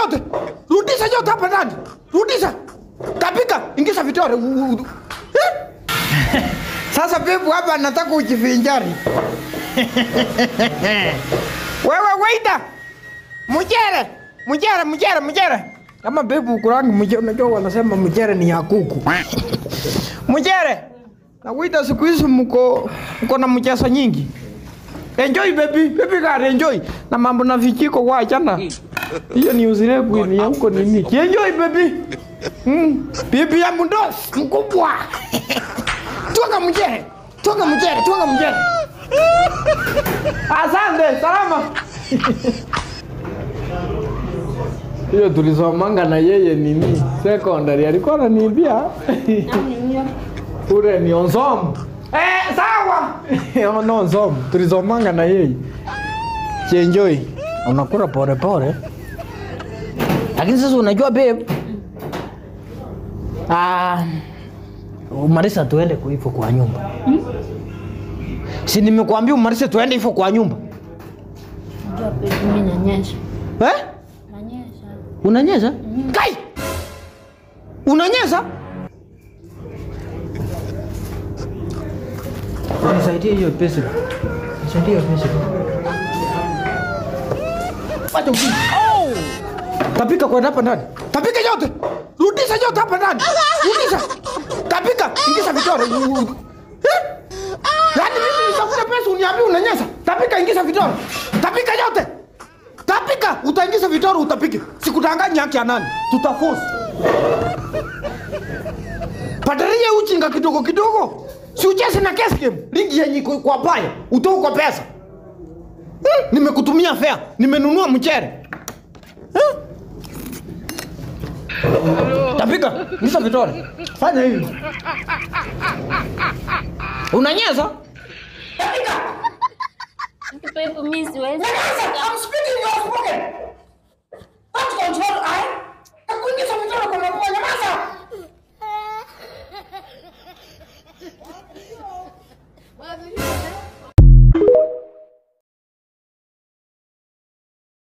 yote. Rudisha yote hapa ndani. Rudisha. Tapika, ingiza vitore. Sasa babe hapa nataka ujivinjari. Wewe waita. Mujere. Kama babe ukurangi mujere, unajua wanasema mujere ni ya kuku. Mujere. Na waita siku hizi mko na mcheza nyingi. Enjoy baby God, enjoy. Na mambo na vijiko waachana. Hiyo ni uzile kwini ya huko nini? Enjoy baby. Bibi ya mundos mkubwa. Tuanga mjere. Asante, salama. Hiyo tulisomanga na yeye nini? Secondary alikuwa ananiambia. Ule ni onsom. Sawa. No onsom. Tulisomanga na yeye. Enjoy. Unakula pole. Lakini sasa unajua babe. Umarisa tuende kuipo kwa nyumba. Si nimekuambia umarisa tuende hivyo kwa nyumba. Ndio babe mimi nanyesha. Nanyesha. Unanyesha? Kai! Unanyesha? Nisaidie hiyo pesa. Wacha uki. Tapika kwa hapa ndani. Tapika yote. Rudisha yote hapa ndani. Rudisha. Tapika, ingiza vitore. Yaani mimi nitafuta pesa uniambie unanyesha. Tapika, ingiza vitore. Tapika yote. Tapika, utaingiza vitore utapike. Sikudanganya haki ya nani. Tutaforce. Padaria uchinga kidogo. Si ucheze na cash game. Ligi yenye kwa baya. Utoe kwa pesa. Nimekutumia fare. Nimenunua mchere. Tapika, nisa vitore. Fanya hivi. Unanyesha? Tapika. Babe mimi siwezi. I'm speaking your spoken. Don't control I. Takuingiza vitore kwa mama nyamaza. Wapi?